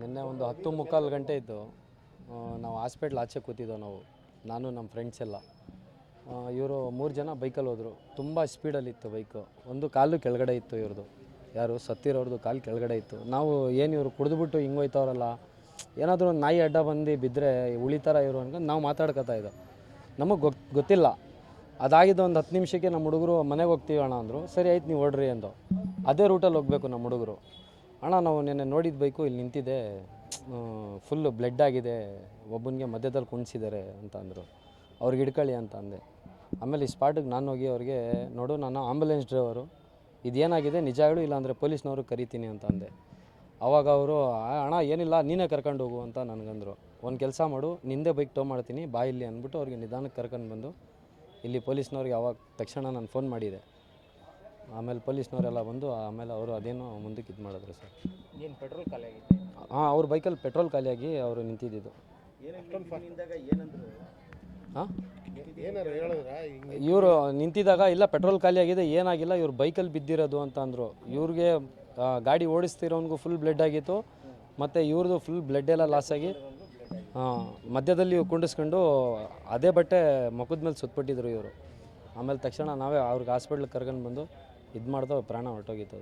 ನಿನ್ನೆ ಒಂದು 10:45 ಗಂಟೆ ಇತ್ತು. ನಾವು ಹಾಸ್ಪಿಟ್ಲ್ ಆಚೆ ಕೂತಿದ್ದೋ ನಾವು, ನಾನು ನಮ್ಮ ಫ್ರೆಂಡ್ಸ್ ಎಲ್ಲ. ಇವರು 3 ಜನ ಬೈಕಲ್ಲಿ ಹೋದರು. ತುಂಬ ಸ್ಪೀಡಲ್ಲಿತ್ತು ಬೈಕು. ಒಂದು ಕಾಲು ಕೆಳಗಡೆ ಇತ್ತು ಇವ್ರದ್ದು, ಯಾರು ಸತ್ತಿರೋರ್ದು ಕಾಲು ಕೆಳಗಡೆ ಇತ್ತು. ನಾವು ಏನು ಇವರು ಕುಡಿದ್ಬಿಟ್ಟು ಹಿಂಗೆ ಹೋಯ್ತವ್ರಲ್ಲ, ಏನಾದರೂ ಒಂದು ನಾಯಿ ಅಡ್ಡ ಬಂದು ಬಿದ್ದರೆ ಉಳಿತಾರ ಇವರು ಅನ್ಕೊಂಡು ನಾವು ಮಾತಾಡ್ಕೊತಾ ಇದ್ದೋ. ನಮಗೆ ಗೊತ್ತಿಲ್ಲ. ಅದಾಗಿದ್ದು ಒಂದು 10 ನಿಮಿಷಕ್ಕೆ ನಮ್ಮ ಹುಡುಗರು ಮನೆಗೆ ಹೋಗ್ತೀವಿ ಅಣ್ಣ ಅಂದರು. ಸರಿ ಆಯ್ತು ನೀವು ಓಡ್ರಿ ಅಂದು. ಅದೇ ರೂಟಲ್ಲಿ ಹೋಗಬೇಕು ನಮ್ಮ ಹುಡುಗರು. ಅಣ್ಣ ನಾವು ನಿನ್ನೆ ನೋಡಿದ ಬೈಕು ಇಲ್ಲಿ ನಿಂತಿದೆ, ಫುಲ್ಲು ಬ್ಲಡ್ ಆಗಿದೆ, ಒಬ್ಬನಿಗೆ ಮಧ್ಯದಲ್ಲಿ ಕುಣಿಸಿದ್ದಾರೆ ಅಂತ ಅಂದರು. ಅವ್ರಿಗೆ ಹಿಡ್ಕೊಳ್ಳಿ ಅಂತ ಅಂದೆ. ಆಮೇಲೆ ಈ ಸ್ಪಾಟಿಗೆ ನಾನು ಹೋಗಿ ಅವ್ರಿಗೆ, ನೋಡು ನಾನು ಆಂಬುಲೆನ್ಸ್ ಡ್ರೈವರು, ಇದೇನಾಗಿದೆ ನಿಜ ಹೇಳು, ಇಲ್ಲಾಂದರೆ ಪೊಲೀಸ್ನವ್ರು ಕರಿತೀನಿ ಅಂತ ಅಂದೆ. ಆವಾಗ ಅವರು, ಅಣ್ಣ ಏನಿಲ್ಲ ನೀನೇ ಕರ್ಕೊಂಡು ಹೋಗು ಅಂತ ನನಗಂದರು. ಒಂದು ಕೆಲಸ ಮಾಡು, ನಿಂದೆ ಬೈಕ್ ಟೋ ಮಾಡ್ತೀನಿ ಬಾ ಇಲ್ಲಿ ಅಂದ್ಬಿಟ್ಟು ಅವ್ರಿಗೆ ನಿಧಾನಕ್ಕೆ ಕರ್ಕೊಂಡು ಬಂದು ಇಲ್ಲಿ ಪೊಲೀಸ್ನವ್ರಿಗೆ ಆವಾಗ ತಕ್ಷಣ ನಾನು ಫೋನ್ ಮಾಡಿದೆ. ಆಮೇಲೆ ಪೊಲೀಸ್ನವರೆಲ್ಲ ಬಂದು ಆಮೇಲೆ ಅವರು ಅದೇನೋ ಮುಂದಕ್ಕೆ ಇದು ಮಾಡಿದ್ರು ಸರ್. ಏನು ಪೆಟ್ರೋಲ್ ಖಾಲಿ ಆಗಿತ್ತು? ಹಾಂ, ಅವ್ರ ಬೈಕಲ್ಲಿ ಪೆಟ್ರೋಲ್ ಖಾಲಿಯಾಗಿ ಅವರು ನಿಂತಿದ್ದು. ಹಾಂ, ಇವರು ನಿಂತಿದ್ದಾಗ ಇಲ್ಲ ಪೆಟ್ರೋಲ್ ಖಾಲಿಯಾಗಿದೆ, ಏನಾಗಿಲ್ಲ, ಇವ್ರು ಬೈಕಲ್ಲಿ ಬಿದ್ದಿರೋದು ಅಂತ ಅಂದರು. ಇವ್ರಿಗೆ ಗಾಡಿ ಓಡಿಸ್ತಿರೋನ್ಗೂ ಫುಲ್ ಬ್ಲಡ್ ಆಗಿತ್ತು, ಮತ್ತು ಇವ್ರದ್ದು ಫುಲ್ ಬ್ಲಡ್ ಎಲ್ಲ ಲಾಸ್ ಆಗಿ ಮಧ್ಯದಲ್ಲಿ ಕುಂಡಿಸ್ಕೊಂಡು ಅದೇ ಬಟ್ಟೆ ಮುಖದ ಮೇಲೆ ಸುತ್ತಬಿಟ್ಟಿದ್ರು ಇವರು. ಆಮೇಲೆ ತಕ್ಷಣ ನಾವೇ ಅವ್ರಿಗೆ ಹಾಸ್ಪಿಟ್ಲಿಗೆ ಕರ್ಕೊಂಡು ಬಂದು ಇದು ಮಾಡ್ದೋ ಪ್ರಾಣ ಹೊರಟೋಗಿತ್ತು.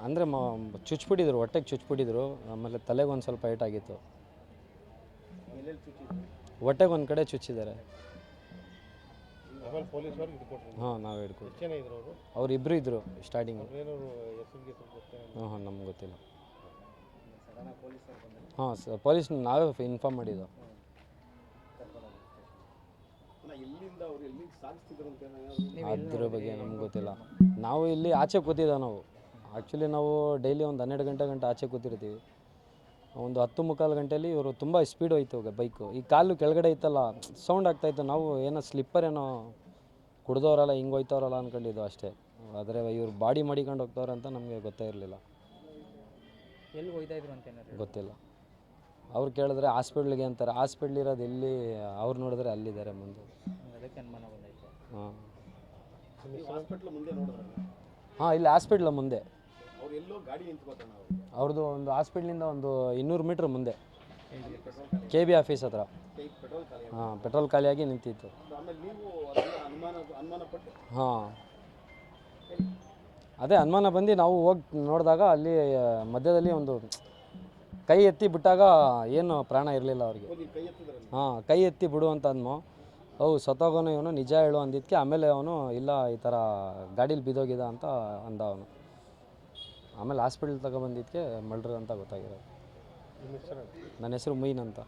ಅಂದರೆ ಚುಚ್ಬಿಟ್ಟಿದ್ರು, ಹೊಟ್ಟೆಗೆ ಚುಚ್ಬಿಟ್ಟಿದ್ರು. ಆಮೇಲೆ ತಲೆಗೆ ಒಂದು ಸ್ವಲ್ಪ ಏಟಾಗಿತ್ತು. ಹೊಟ್ಟೆಗೆ ಒಂದು ಕಡೆ ಚುಚ್ಚಿದ್ದಾರೆ. ಹಾಂ, ನಾವೇ ಹಿಡ್ಕೊಡ್ತೀವಿ. ಅವ್ರು ಇಬ್ಬರು ಇದ್ದರು ಸ್ಟಾರ್ಟಿಂಗು. ಹಾಂ, ನಮ್ಗೆ ಗೊತ್ತಿಲ್ಲ. ಹಾಂ ಪೊಲೀಸ್ ನಾವೇ ಇನ್ಫಾರ್ಮ್ ಮಾಡಿದ್ದು. ಅದ್ರ ಬಗ್ಗೆ ನಮ್ಗೆ ಗೊತ್ತಿಲ್ಲ. ನಾವು ಇಲ್ಲಿ ಆಚೆ ಕೂತಿದ್ದೋ ನಾವು. ಆ್ಯಕ್ಚುಲಿ ನಾವು ಡೈಲಿ ಒಂದು 12 ಗಂಟೆ ಆಚೆ ಕೂತಿರ್ತೀವಿ. ಒಂದು 10:45 ಗಂಟೆಯಲ್ಲಿ ಇವರು ತುಂಬ ಸ್ಪೀಡ್ ಹೋಯ್ತು ಬೈಕು. ಈ ಕಾಲು ಕೆಳಗಡೆ ಇತ್ತಲ್ಲ, ಸೌಂಡ್ ಆಗ್ತಾಯಿತ್ತು. ನಾವು ಏನೋ ಸ್ಲಿಪ್ಪರ್ ಏನೋ ಕುಡ್ದವ್ರಲ್ಲ ಹಿಂಗೆ ಹೋಯ್ತವ್ರಲ್ಲ ಅಂದ್ಕೊಂಡಿದ್ದು ಅಷ್ಟೇ. ಆದರೆ ಇವ್ರು ಬಾಡಿ ಮಾಡಿಕೊಂಡು ಹೋಗ್ತವ್ರೆ ಅಂತ ನಮಗೆ ಗೊತ್ತೇ ಇರಲಿಲ್ಲ. ಎಲ್ಲಿ ಹೋಯ್ತಾಯಿದ್ರು ಅಂತ ಗೊತ್ತಿಲ್ಲ. ಅವ್ರು ಕೇಳಿದ್ರೆ ಹಾಸ್ಪಿಟ್ಲಿಗೆ ಅಂತಾರೆ. ಹಾಸ್ಪಿಟ್ಲ್ ಇರೋದು ಎಲ್ಲಿ, ಅವ್ರು ನೋಡಿದ್ರೆ ಅಲ್ಲಿದ್ದಾರೆ ಮುಂದೆ. ಅದಕ್ಕೆ ಅನುಮಾನ ಬಂದೈತೆ. ಹಾಂ, ಹಾಂ, ಇಲ್ಲಿ ಹಾಸ್ಪಿಟ್ಲ ಮುಂದೆ. ಅವ್ರದ್ದು ಒಂದು ಹಾಸ್ಪಿಟ್ಲಿಂದ ಒಂದು 200 ಮೀಟ್ರ್ ಮುಂದೆ, KB ಆಫೀಸ್ ಹತ್ರ. ಹಾಂ, ಪೆಟ್ರೋಲ್ ಖಾಲಿಯಾಗಿ ನಿಂತಿತ್ತು. ಹಾಂ, ಅದೇ ಅನುಮಾನ ಬಂದು ನಾವು ಹೋಗಿ ನೋಡಿದಾಗ ಅಲ್ಲಿ ಮಧ್ಯದಲ್ಲಿ ಒಂದು ಕೈ ಎತ್ತಿ ಬಿಟ್ಟಾಗ ಏನು ಪ್ರಾಣ ಇರಲಿಲ್ಲ ಅವ್ರಿಗೆ. ಹಾಂ, ಕೈ ಎತ್ತಿ ಬಿಡು ಅಂತ ಅಂದ್ಮೋ. ಸತ್ತೋಗೋನು ಇವನು, ನಿಜ ಹೇಳು ಅಂದಿದ್ದಕ್ಕೆ ಆಮೇಲೆ ಅವನು ಇಲ್ಲ ಈ ಥರ ಗಾಡೀಲಿ ಬಿದ್ದೋಗಿದ್ದ ಅಂತ ಅಂದ ಅವನು. ಆಮೇಲೆ ಹಾಸ್ಪಿಟ್ಲ್ ತಗೊಬಂದಿದ್ದಕ್ಕೆ ಮರ್ಡರ್ ಅಂತ ಗೊತ್ತಾಗಿರೋದು. ನನ್ನ ಹೆಸರು ಮೊಯ್ನ್ ಅಂತ.